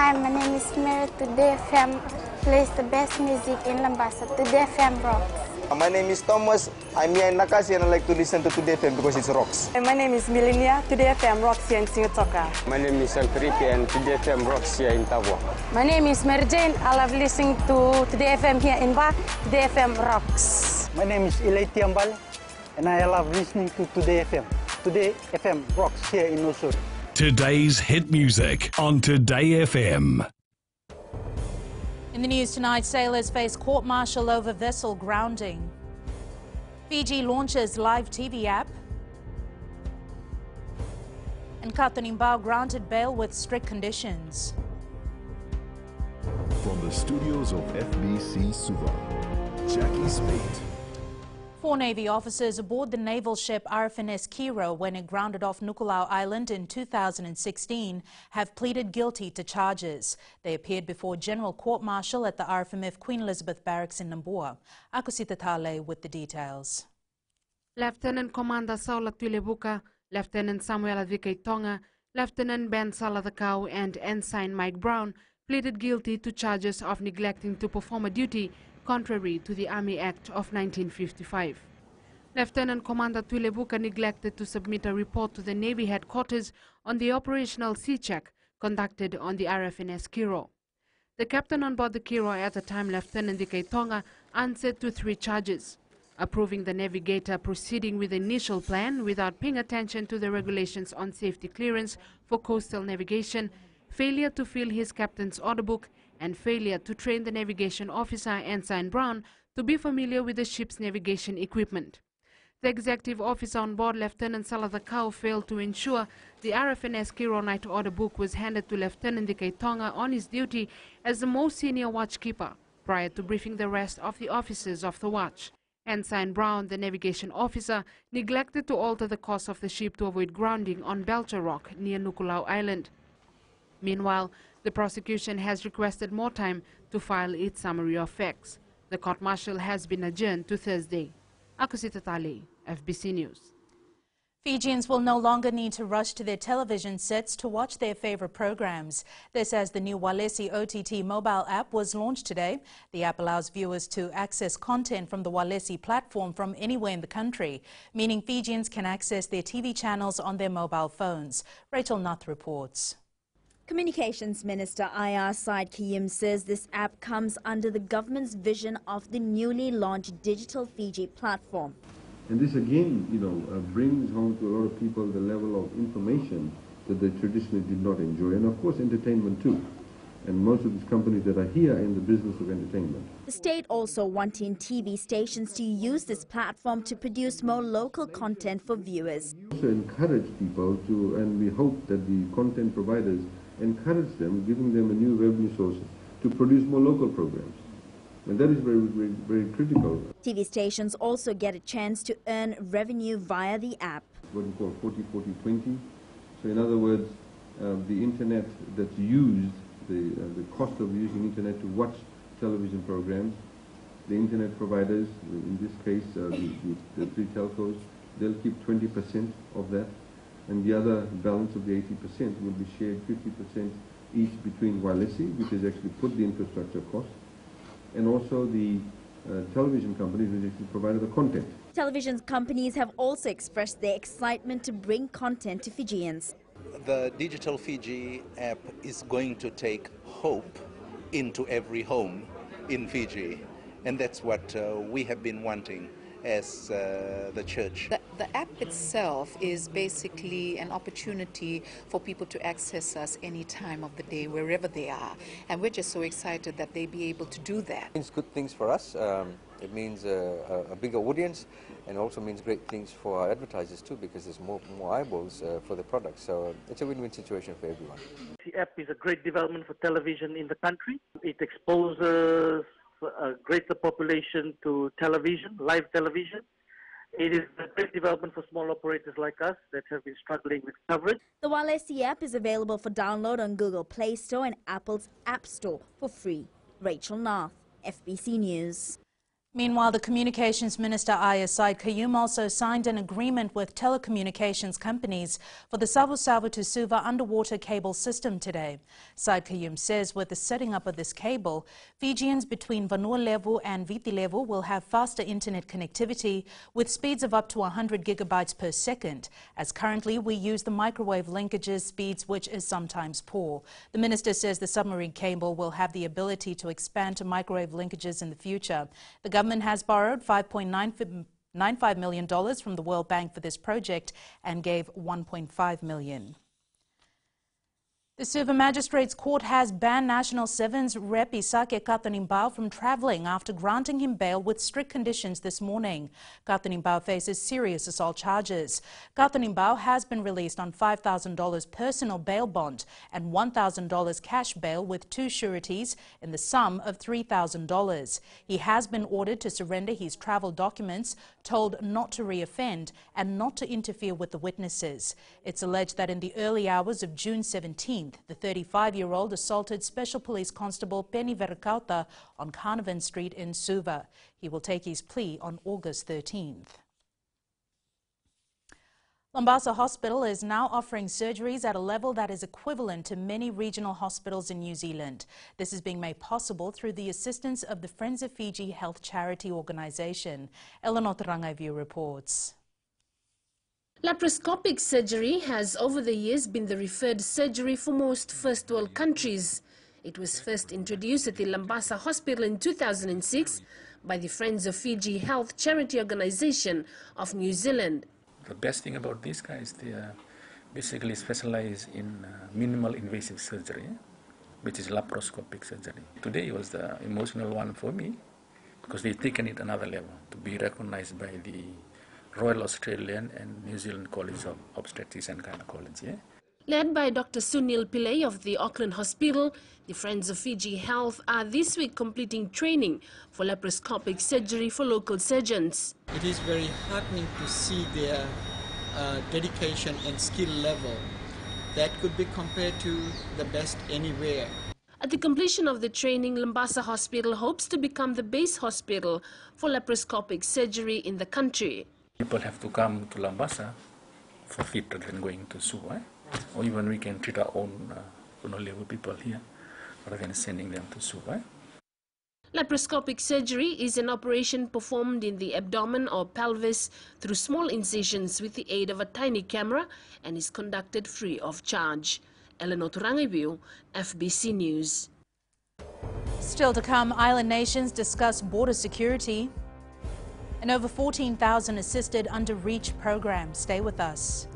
Hi, my name is Mary. Today FM plays the best music in Lambasa. Today FM rocks. My name is Thomas. I'm here in Nakasi and I like to listen to Today FM because it rocks. My name is Milenia. Today FM rocks here in Singapour. My name is Alfripi and Today FM rocks here in Tabwa. My name is Mary Jane. I love listening to Today FM here in Ba. Today FM rocks. My name is Ilay Tiambal and I love listening to Today FM. Today FM rocks here in Nosur. Today's hit music on Today FM. In the news tonight, sailors face court-martial over vessel grounding. Fiji launches live TV app. And Katunimbao granted bail with strict conditions. From the studios of FBC Suva, Jackie Spate. 4 Navy officers aboard the naval ship RFNS Kiro when it grounded off Nukulau Island in 2016 have pleaded guilty to charges. They appeared before General Court-Martial at the RFMF Queen Elizabeth Barracks in Namboa. Akusita Tale with the details. Lieutenant Commander Saula Tuilebuka, Lieutenant Samuel Advike Tonga, Lieutenant Ben Saladakau and Ensign Mike Brown pleaded guilty to charges of neglecting to perform a duty contrary to the Army Act of 1955. Lieutenant Commander Tuilebuka neglected to submit a report to the Navy headquarters on the operational sea check conducted on the RFNS Kiro. The captain on board the Kiro, at the time Lieutenant Dike Tonga, answered to 3 charges: approving the navigator proceeding with the initial plan without paying attention to the regulations on safety clearance for coastal navigation, failure to fill his captain's order book, and failure to train the navigation officer, Ensign Brown, to be familiar with the ship's navigation equipment. The executive officer on board, Lieutenant Saladakau, failed to ensure the RFNS Kiro night order book was handed to Lieutenant Dike Tonga on his duty as the most senior watchkeeper prior to briefing the rest of the officers of the watch. Ensign Brown, the navigation officer, neglected to alter the course of the ship to avoid grounding on Belcher Rock near Nukulau Island. Meanwhile, the prosecution has requested more time to file its summary of facts. The court-martial has been adjourned to Thursday. Akusita Tali, FBC News. Fijians will no longer need to rush to their television sets to watch their favorite programs. This as the new Walesi OTT mobile app was launched today. The app allows viewers to access content from the Walesi platform from anywhere in the country, meaning Fijians can access their TV channels on their mobile phones. Rachel Nath reports. Communications Minister Ayar Said Kiyim says this app comes under the government's vision of the newly launched Digital Fiji platform. And this again, brings home to a lot of people the level of information that they traditionally did not enjoy, and of course entertainment too. And most of these companies that are here are in the business of entertainment. The state also wanting TV stations to use this platform to produce more local content for viewers. We also encourage people to, and we hope that the content providers encourage them, giving them a new revenue source to produce more local programs. And that is very, very, very critical. TV stations also get a chance to earn revenue via the app. What we call 40-40-20. So in other words, the internet that's used, the cost of using internet to watch television programs, the internet providers, in this case the 3 telcos, they'll keep 20% of that, and the other balance of the 80% will be shared 50% each between Walesi, which has actually put the infrastructure cost, and also the television companies which actually provided the content. Television companies have also expressed their excitement to bring content to Fijians. The Digital Fiji app is going to take hope into every home in Fiji, and that's what we have been wanting as the church. The app itself is basically an opportunity for people to access us any time of the day, wherever they are. And we're just so excited that they be able to do that. It means good things for us. It means a bigger audience, and also means great things for our advertisers too, because there's more eyeballs for the product. So it's a win-win situation for everyone. The app is a great development for television in the country. It exposes a greater population to television, live television. It is a great development for small operators like us that have been struggling with coverage. The Walesi app is available for download on Google Play Store and Apple's App Store for free. Rachel Nath, FBC News. Meanwhile, the Communications Minister Aya Said Qayyum also signed an agreement with telecommunications companies for the Savo-Savo to Suva underwater cable system today. Said Qayyum says with the setting up of this cable, Fijians between Vanua Levu and Viti Levu will have faster internet connectivity with speeds of up to 100 gigabytes per second, as currently we use the microwave linkages speeds, which is sometimes poor. The minister says the submarine cable will have the ability to expand to microwave linkages in the future. The government has borrowed $5.95 million from the World Bank for this project and gave $1.5 million. The Suva Magistrates Court has banned National 7's Rep Isake Katanimbao from travelling after granting him bail with strict conditions this morning. Katanimbao faces serious assault charges. Katanimbao has been released on $5,000 personal bail bond and $1,000 cash bail with two sureties in the sum of $3,000. He has been ordered to surrender his travel documents, told not to reoffend and not to interfere with the witnesses. It's alleged that in the early hours of June 17th, the 35-year-old assaulted Special Police Constable Penny Verkauta on Carnarvon Street in Suva. He will take his plea on August 13th. Lambasa Hospital is now offering surgeries at a level that is equivalent to many regional hospitals in New Zealand. This is being made possible through the assistance of the Friends of Fiji Health Charity Organisation. Eleanor Rangaivu reports. Laparoscopic surgery has over the years been the referred surgery for most first world countries. It was first introduced at the Lambasa Hospital in 2006 by the Friends of Fiji Health Charity Organisation of New Zealand. The best thing about these guys, they are basically specialized in minimal invasive surgery, which is laparoscopic surgery. Today was the emotional one for me because they've taken it another level to be recognized by the Royal Australian and New Zealand College of Obstetrics and Gynecology. Led by Dr. Sunil Pillay of the Auckland Hospital, the Friends of Fiji Health are this week completing training for laparoscopic surgery for local surgeons. It is very heartening to see their dedication and skill level that could be compared to the best anywhere. At the completion of the training, Lambasa Hospital hopes to become the base hospital for laparoscopic surgery in the country. People have to come to Lambasa for fit rather than going to Suva. Or even we can treat our own level people here rather than sending them to Suva. Laparoscopic surgery is an operation performed in the abdomen or pelvis through small incisions with the aid of a tiny camera and is conducted free of charge. Eleanor Turangibu, FBC News. Still to come, island nations discuss border security and over 14,000 assisted under REACH program. Stay with us.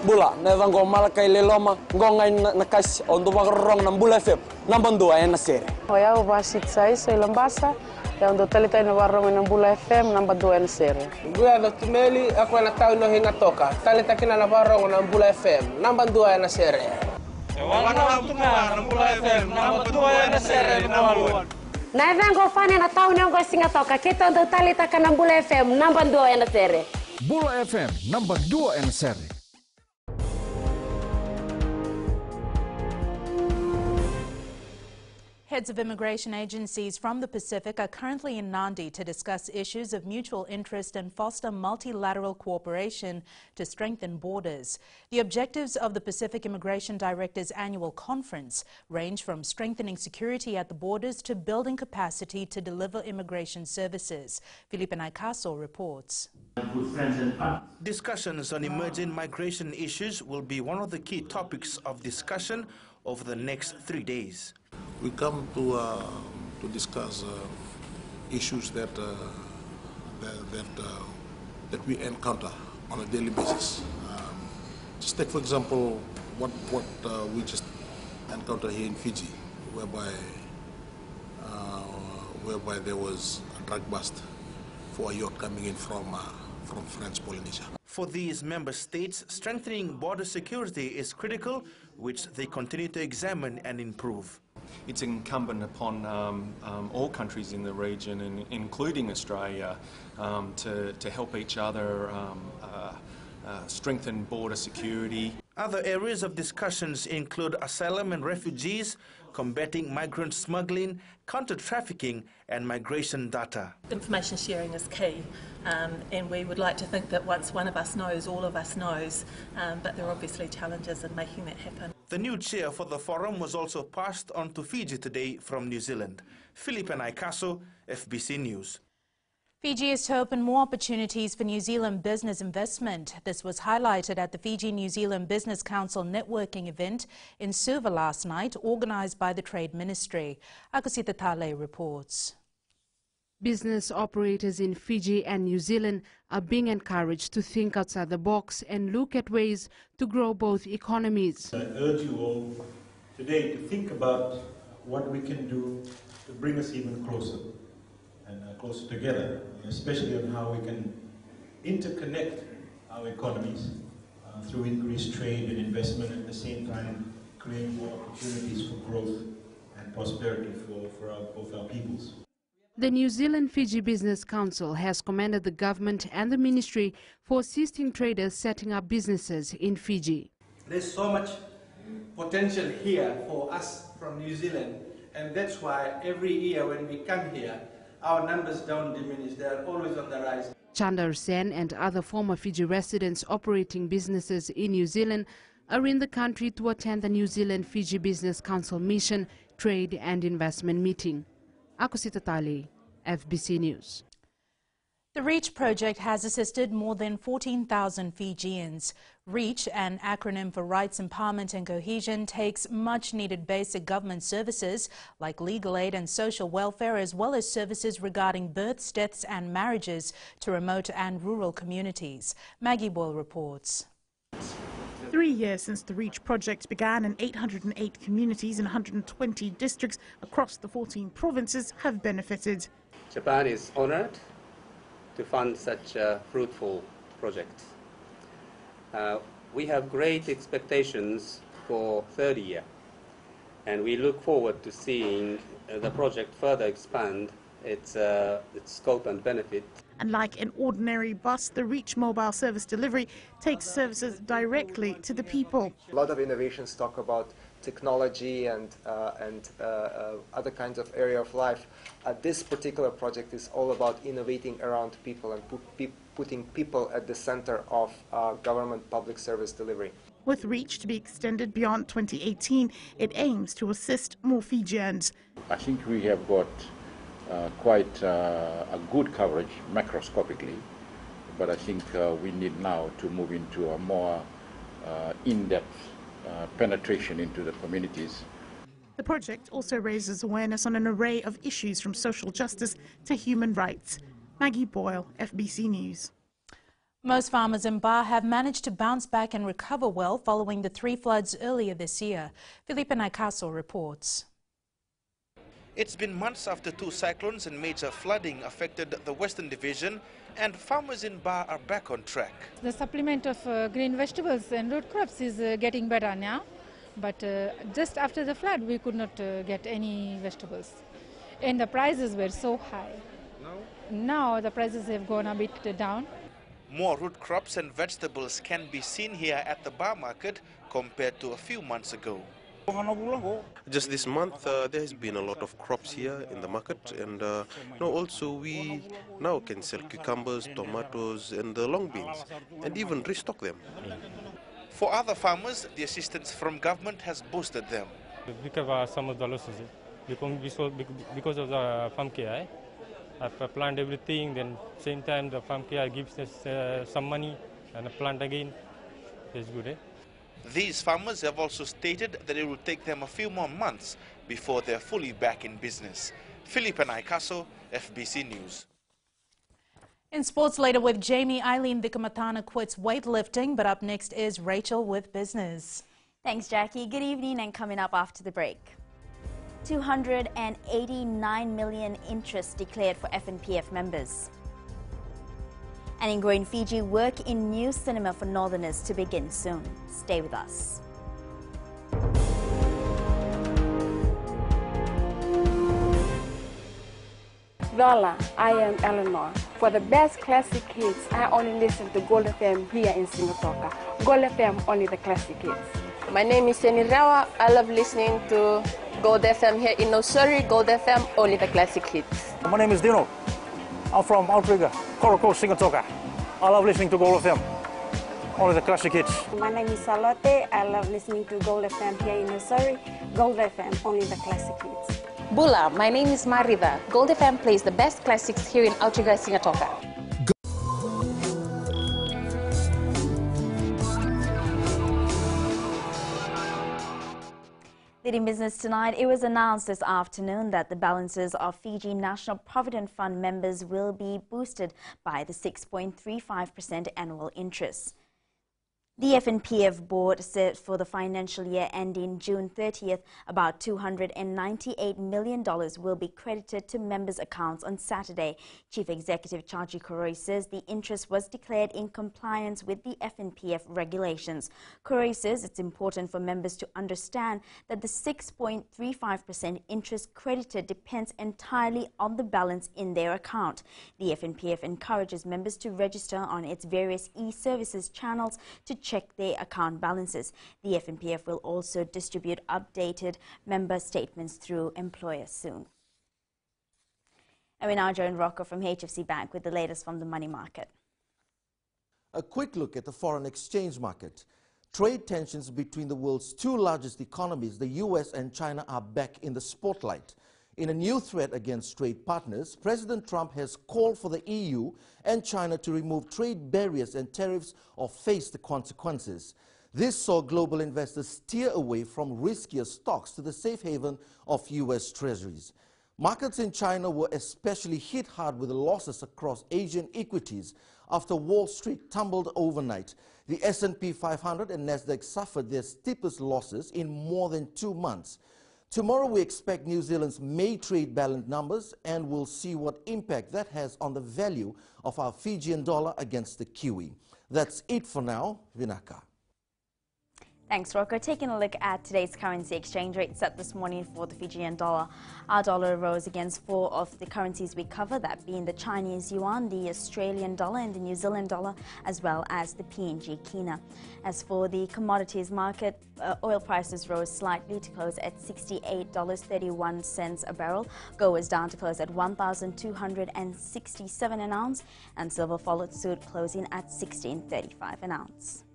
Bula neva ngoma kai leloma ngonga nakas ondo magrong na Bula FM nambando ay na sere. Hoya o basit sai sa Lambasa ya ondo talita na warong na Bula FM nambando ay na sere. Gua do tumeli ako na tao no hinga toka talita kina na warong na Bula FM nambando ay na sere. Wana tuma na Bula FM nambando ay na sere nawaluan. Na vengo fane na tao no singa toka kita ondo talita kana Bula FM nambando ay na sere. Bula FM nambando ay na sere. Heads of immigration agencies from the Pacific are currently in Nadi to discuss issues of mutual interest and foster multilateral cooperation to strengthen borders. The objectives of the Pacific Immigration Directors' annual conference range from strengthening security at the borders to building capacity to deliver immigration services. Felipe Naikaso reports. Discussions on emerging migration issues will be one of the key topics of discussion over the next 3 days. We come to discuss issues that we encounter on a daily basis. Just take, for example, what we just encountered here in Fiji, whereby there was a drug bust for a yacht coming in from French Polynesia. For these member states, strengthening border security is critical, which they continue to examine and improve. It's incumbent upon all countries in the region, including Australia, to help each other strengthen border security. Other areas of discussions include asylum and refugees, combating migrant smuggling, counter-trafficking and migration data. Information sharing is key, and we would like to think that once one of us knows, all of us knows, but there are obviously challenges in making that happen. The new chair for the forum was also passed on to Fiji today from New Zealand. Philippe Naikaso, FBC News. Fiji is to open more opportunities for New Zealand business investment. This was highlighted at the Fiji-New Zealand Business Council networking event in Suva last night, organised by the Trade Ministry. Akusita Tale reports. Business operators in Fiji and New Zealand are being encouraged to think outside the box and look at ways to grow both economies. I urge you all today to think about what we can do to bring us even closer and closer together, especially on how we can interconnect our economies through increased trade and investment, at the same time create more opportunities for growth and prosperity for both our peoples. The New Zealand-Fiji Business Council has commended the government and the ministry for assisting traders setting up businesses in Fiji. There's so much potential here for us from New Zealand, and that's why every year when we come here, our numbers don't diminish, they are always on the rise. Chandar Sen and other former Fiji residents operating businesses in New Zealand are in the country to attend the New Zealand-Fiji Business Council Mission, Trade and Investment meeting. Akusita Tali, FBC News. The REACH project has assisted more than 14,000 Fijians. REACH, an acronym for Rights, Empowerment and Cohesion, takes much-needed basic government services like legal aid and social welfare, as well as services regarding births, deaths and marriages to remote and rural communities. Maggie Boyle reports. 3 years since the REACH project began, and 808 communities in 120 districts across the 14 provinces have benefited. Japan is honored to fund such a fruitful project. We have great expectations for third year, and we look forward to seeing the project further expand its scope and benefit. And like an ordinary bus, the REACH mobile service delivery takes services directly to the people. A lot of innovations talk about technology and other kinds of area of life. This particular project is all about innovating around people and putting people at the center of government public service delivery. With REACH to be extended beyond 2018, it aims to assist more Fijians. I think we have got quite a good coverage macroscopically, but I think we need now to move into a more in-depth penetration into the communities. The project also raises awareness on an array of issues from social justice to human rights. Maggie Boyle, FBC News. Most farmers in Ba have managed to bounce back and recover well following the 3 floods earlier this year. Philippe Naikaso reports. It's been months after 2 cyclones and major flooding affected the Western Division, and farmers in Ba are back on track. The supplement of green vegetables and root crops is getting better now, but just after the flood we could not get any vegetables, and the prices were so high. Now the prices have gone a bit down. More root crops and vegetables can be seen here at the Ba market compared to a few months ago. Just this month, there has been a lot of crops here in the market, and also we now can sell cucumbers, tomatoes, and the long beans, and even restock them. For other farmers, the assistance from government has boosted them. Because some of the losses, because of the farm care, I've planted everything. Then same time the farm care gives us some money, and I plant again. It's good. These farmers have also stated that it will take them a few more months before they're fully back in business. Philippe Naikaso, FBC News. In sports later with Jamie, Eileen Vikamatana quits weightlifting, but up next is Rachel with business. Thanks, Jackie. Good evening, and coming up after the break. 289 million interest declared for FNPF members. And in growing Fiji, work in new cinema for Northerners to begin soon. Stay with us. Voila, I am Eleanor. For the best classic hits, I only listen to Gold FM here in Singatoka. Gold FM, only the classic hits. My name is Jenny Rawa. I love listening to Gold FM here in Nosuri. Gold FM, only the classic hits. My name is Dino. I'm from Outrigger, Coral Coast, Singatoka. I love listening to Gold FM, only the classic hits. My name is Salote. I love listening to Gold FM here in Nosuri. Gold FM, only the classic hits. Bula, my name is Marida. Gold FM plays the best classics here in Outrigger, Singatoka. Leading business tonight, it was announced this afternoon that the balances of Fiji National Provident Fund members will be boosted by the 6.35% annual interest. The FNPF board said for the financial year ending June 30th, about $298 million will be credited to members' accounts on Saturday. Chief Executive Chachi Koroi says the interest was declared in compliance with the FNPF regulations. Koroi says it's important for members to understand that the 6.35% interest credited depends entirely on the balance in their account. The FNPF encourages members to register on its various e-services channels to check their account balances. The FNPF will also distribute updated member statements through employers soon. And we now join Rocco from HFC Bank with the latest from the money market. A quick look at the foreign exchange market. Trade tensions between the world's two largest economies, the US and China, are back in the spotlight. In a new threat against trade partners, President Trump has called for the EU and China to remove trade barriers and tariffs or face the consequences. This saw global investors steer away from riskier stocks to the safe haven of US treasuries. Markets in China were especially hit hard with losses across Asian equities after Wall Street tumbled overnight. The S&P 500 and Nasdaq suffered their steepest losses in more than 2 months. Tomorrow we expect New Zealand's May trade balance numbers, and we'll see what impact that has on the value of our Fijian dollar against the Kiwi. That's it for now. Vinaka. Thanks, Rocco. Taking a look at today's currency exchange rate set this morning for the Fijian dollar. Our dollar rose against 4 of the currencies we cover, that being the Chinese yuan, the Australian dollar and the New Zealand dollar, as well as the PNG kina. As for the commodities market, oil prices rose slightly to close at $68.31 a barrel. Gold was down to close at $1,267 an ounce, and silver followed suit, closing at $16.35 an ounce.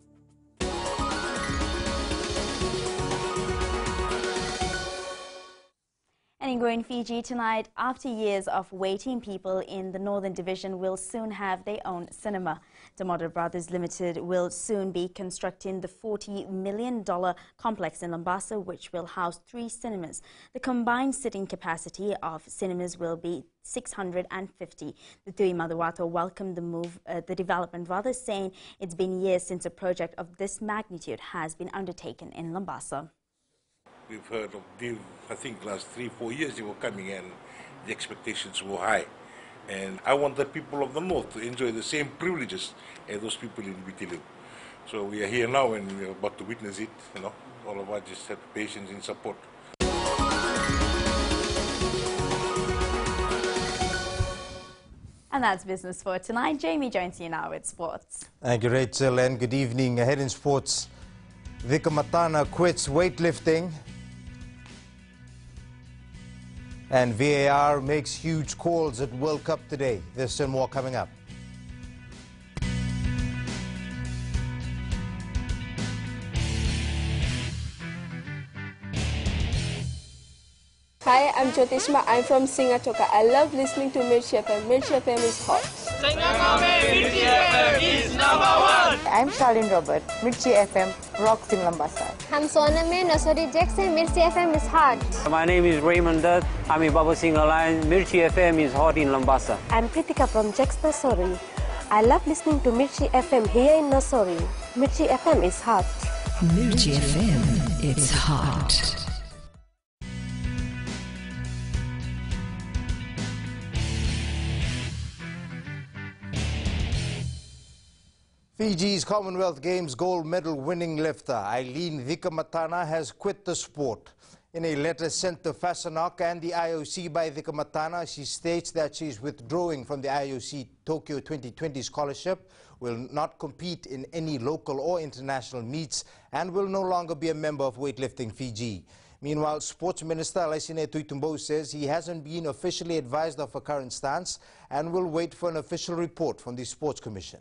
And in Growing Fiji tonight, after years of waiting, people in the Northern Division will soon have their own cinema. Tomato Brothers Limited will soon be constructing the $40 million complex in Lambasa, which will house 3 cinemas. The combined sitting capacity of cinemas will be 650. The Tui Madawato welcomed the development, saying it's been years since a project of this magnitude has been undertaken in Lambasa. We've heard of DIV, I think last 3-4 years they were coming and the expectations were high. And I want the people of the North to enjoy the same privileges as those people in Vitilu. So we are here now and we're about to witness it, you know. All of us just have patience and support. And that's business for tonight. Jamie joins you now with sports. Thank you, Rachel, and good evening. Ahead in sports, Vika Matana quits weightlifting. And VAR makes huge calls at World Cup today. There's still more coming up. Hi, I'm Jyotishma. I'm from Singatoka. I love listening to Mirchi FM. Mirchi FM is hot. Mirchi FM is #1. I'm Charlene Robert. Mirchi FM rocks in Lambasa. I'm Soname Nasori Jackson. Mirchi FM is hot. My name is Raymond Dutt. I'm in Baba Singh Alliance. Mirchi FM is hot in Lambasa. I'm Kritika from Jax Nasori. I love listening to Mirchi FM here in Nasori. Mirchi FM is hot. Mirchi FM, it's hot. Fiji's Commonwealth Games gold medal winning lifter Eileen Vikamatana has quit the sport. In a letter sent to Fasanok and the IOC by Vika Matana, she states that she is withdrawing from the IOC Tokyo 2020 scholarship, will not compete in any local or international meets, and will no longer be a member of Weightlifting Fiji. Meanwhile, Sports Minister Laisine Tuitumbo says he hasn't been officially advised of her current stance and will wait for an official report from the Sports Commission.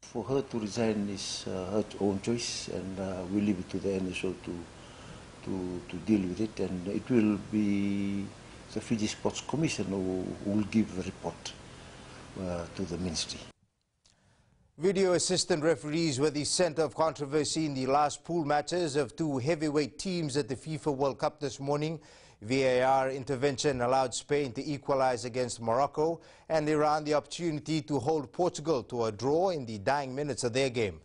For her to resign is her own choice, and we leave it to the NSO to deal with it, and it will be the Fiji Sports Commission who will give the report to the ministry. Video assistant referees were the center of controversy in the last pool matches of two heavyweight teams at the FIFA World Cup this morning. VAR intervention allowed Spain to equalize against Morocco and Iran the opportunity to hold Portugal to a draw in the dying minutes of their game.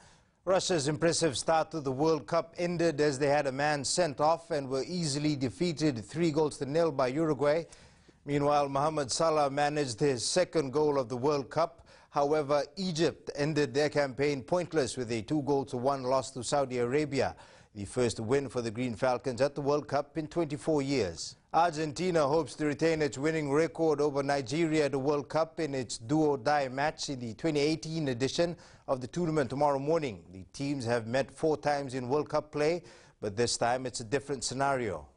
Russia's impressive start to the World Cup ended as they had a man sent off and were easily defeated 3-0 by Uruguay. Meanwhile, Mohamed Salah managed his second goal of the World Cup. However, Egypt ended their campaign pointless with a 2-1 loss to Saudi Arabia, the first win for the Green Falcons at the World Cup in 24 years. Argentina hopes to retain its winning record over Nigeria at the World Cup in its do-or-die match in the 2018 edition of the tournament tomorrow morning. The teams have met 4 times in World Cup play, but this time it's a different scenario.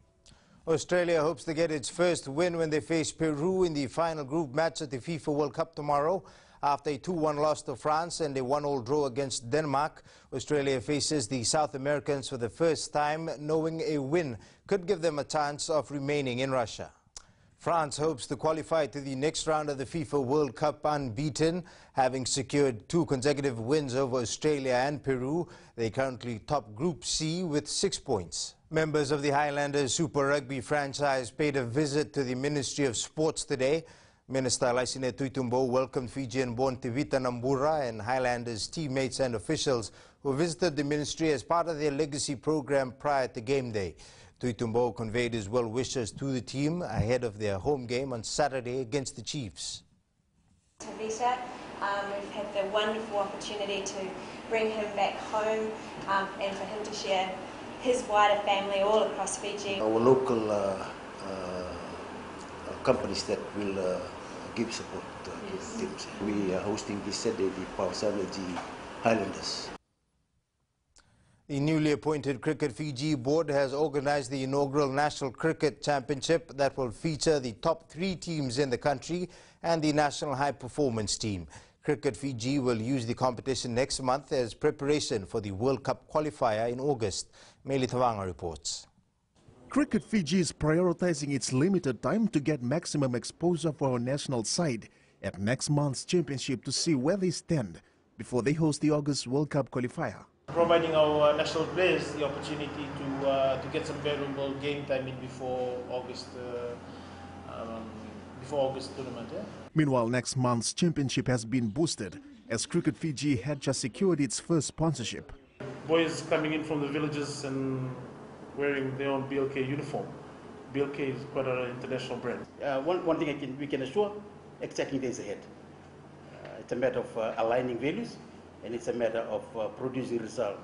Australia hopes to get its first win when they face Peru in the final group match at the FIFA World Cup tomorrow. After a 2-1 loss to France and a 1-1 draw against Denmark, Australia faces the South Americans for the first time, knowing a win could give them a chance of remaining in Russia. France hopes to qualify to the next round of the FIFA World Cup unbeaten, having secured 2 consecutive wins over Australia and Peru. They currently top Group C with 6 points. Members of the Highlanders Super Rugby franchise paid a visit to the Ministry of Sports today. Minister Laisine Tuitumbo welcomed Fijian-born Tevita Nambura and Highlanders teammates and officials who visited the ministry as part of their legacy program prior to game day. Tuitumbo conveyed his well wishes to the team ahead of their home game on Saturday against the Chiefs. Tevita, we've had the wonderful opportunity to bring him back home and for him to share his wider family all across Fiji. Our local companies that will give support to the teams. We are hosting this Saturday the Pausa Energy Highlanders. The newly appointed Cricket Fiji board has organized the inaugural National Cricket Championship that will feature the top 3 teams in the country and the National High Performance Team. Cricket Fiji will use the competition next month as preparation for the World Cup qualifier in August. Meli Tavanga reports. Cricket Fiji is prioritizing its limited time to get maximum exposure for our national side at next month's championship to see where they stand before they host the August World Cup qualifier. Providing our national players the opportunity to get some valuable game time in before August tournament. Yeah? Meanwhile, next month's championship has been boosted as Cricket Fiji had just secured its first sponsorship. Boys coming in from the villages and wearing their own BLK uniform. BLK is quite an international brand. One thing we can assure, exciting days ahead. It's a matter of aligning values, and it's a matter of producing results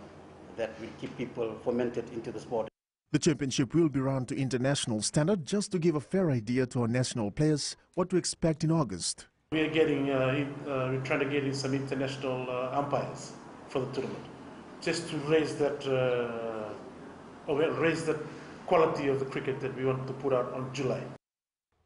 that will keep people fomented into the sport. The championship will be run to international standard just to give a fair idea to our national players what to expect in August. We're trying to get in some international umpires for the tournament, just to raise that quality of the cricket that we want to put out on July.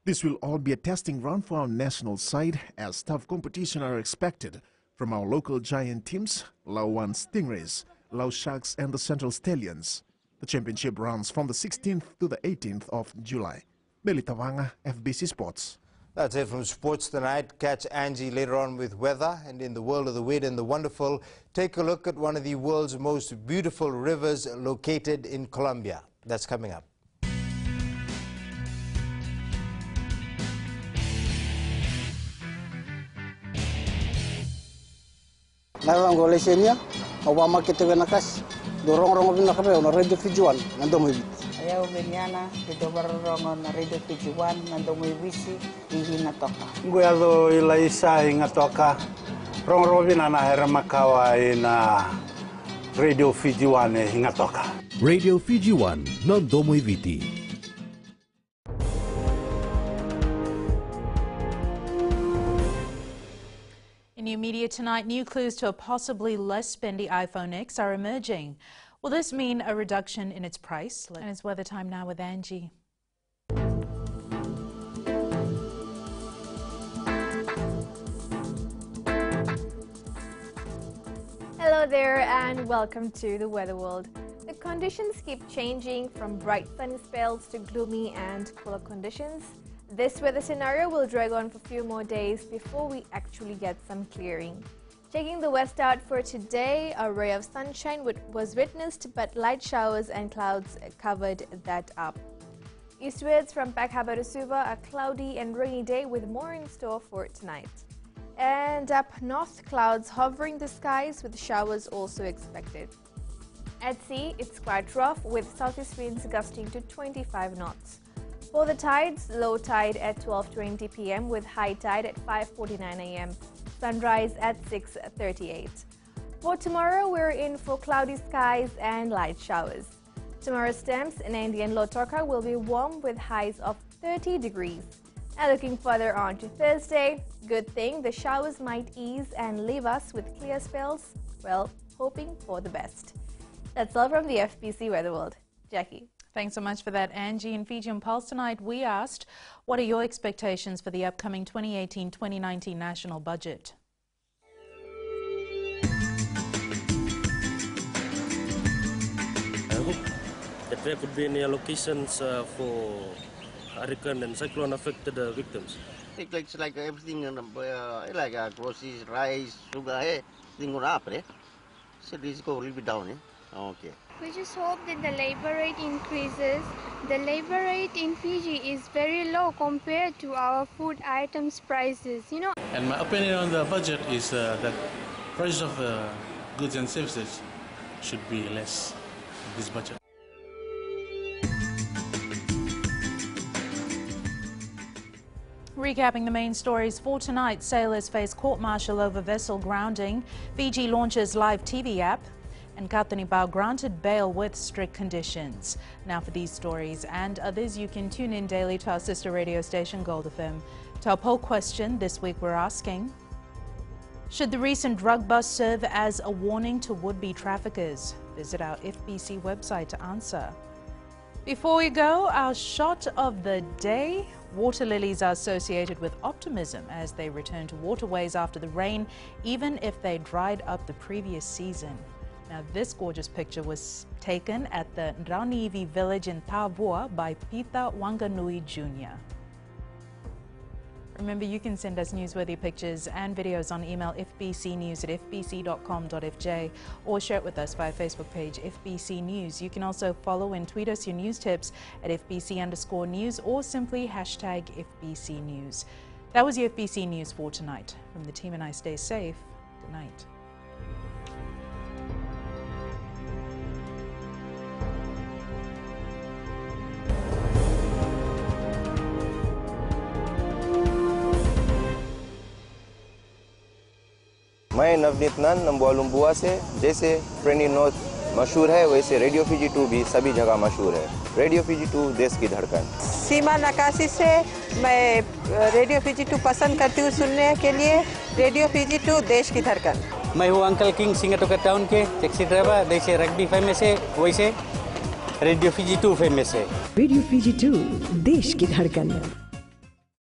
This will all be a testing run for our national side as tough competition are expected from our local giant teams, Lau Wan Stingrays, Lau Sharks and the Central Stallions. The championship runs from the 16th to the 18th of July. Meli Tavanga, FBC Sports. That's it from Sports Tonight. Catch Angie later on with weather. And in the world of the weird and the wonderful, take a look at one of the world's most beautiful rivers located in Colombia. That's coming up. Narang golesenia, awama kita benakas, dorong-rong benakape, na Radio Fijuan, nandomoy. Ayaw benyana, dito barong na Radio Fijuan, nandomoy wisi, hindi natoka. Nguyado ilaisa ingatoka, rong-rong binana heramakawa ina Radio Fiji One hingatoka. Radio Fiji One, non domoy viti. In new media tonight, new clues to a possibly less spendy iPhone X are emerging. Will this mean a reduction in its price? And it's weather time now with Angie. Hello there and welcome to the Weather World. The conditions keep changing from bright sunny spells to gloomy and cooler conditions. This weather scenario will drag on for a few more days before we actually get some clearing. Checking the west out for today, a ray of sunshine was witnessed, but light showers and clouds covered that up. Eastwards from Peck Harbour to Suva, a cloudy and rainy day with more in store for tonight. And up north, clouds hovering the skies with showers also expected. At sea, it's quite rough with southeast winds gusting to 25 knots. For the tides, low tide at 12:20 p.m. with high tide at 5:49 a.m. Sunrise at 6:38. For tomorrow, we're in for cloudy skies and light showers. Tomorrow's temps in Indian Lautoka will be warm with highs of 30 degrees. And looking further on to Thursday, good thing the showers might ease and leave us with clear spells. Well, hoping for the best. That's all from the FBC Weather World. Jackie. Thanks so much for that, Angie. In Fiji on Pulse tonight, we asked, what are your expectations for the upcoming 2018-2019 national budget? I hope that there could be any allocations for hurricane and cyclone affected victims. It's like everything, like groceries, rice, sugar, thing going up, eh? So this go a little bit down, eh? Okay. We just hope that the labor rate increases. The labor rate in Fiji is very low compared to our food items prices, you know. And my opinion on the budget is that price of goods and services should be less in this budget. Recapping the main stories for tonight, sailors face court-martial over vessel grounding, Fiji launches live TV app, and Kathani Bao granted bail with strict conditions. Now for these stories and others, you can tune in daily to our sister radio station Gold FM. To our poll question this week, we're asking, should the recent drug bust serve as a warning to would-be traffickers? Visit our FBC website to answer. Before we go, our shot of the day. Water lilies are associated with optimism as they return to waterways after the rain, even if they dried up the previous season. Now, this gorgeous picture was taken at the Raunivi village in Tavua by Pita Wanganui Jr. Remember, you can send us newsworthy pictures and videos on email fbcnews@fbc.com.fj or share it with us via Facebook page FBC News. You can also follow and tweet us your news tips at FBC_news or simply hashtag FBC News. That was your FBC News for tonight. From the team and I, stay safe. Good night. मैं नवनीत नंद नंबुआ लुम्बुआ से। जैसे trainee north मशहूर है, वैसे radio Fiji 2 भी सभी जगह मशहूर है। रेडियो फीजी 2 देश की धड़कन। सीमा नकाशी से मैं रेडियो फीजी 2 पसंद करती हूँ सुनने के लिए। रेडियो फीजी 2 देश की धड़कन। मैं हूँ अंकल किंग सिंगाटोका टाउन के टैक्सी ड्राइवर। जैसे रग्बी फेमस है, वैसे रेडियो फीजी 2 फेमस है। रेडियो फीजी 2 देश की धड़कन।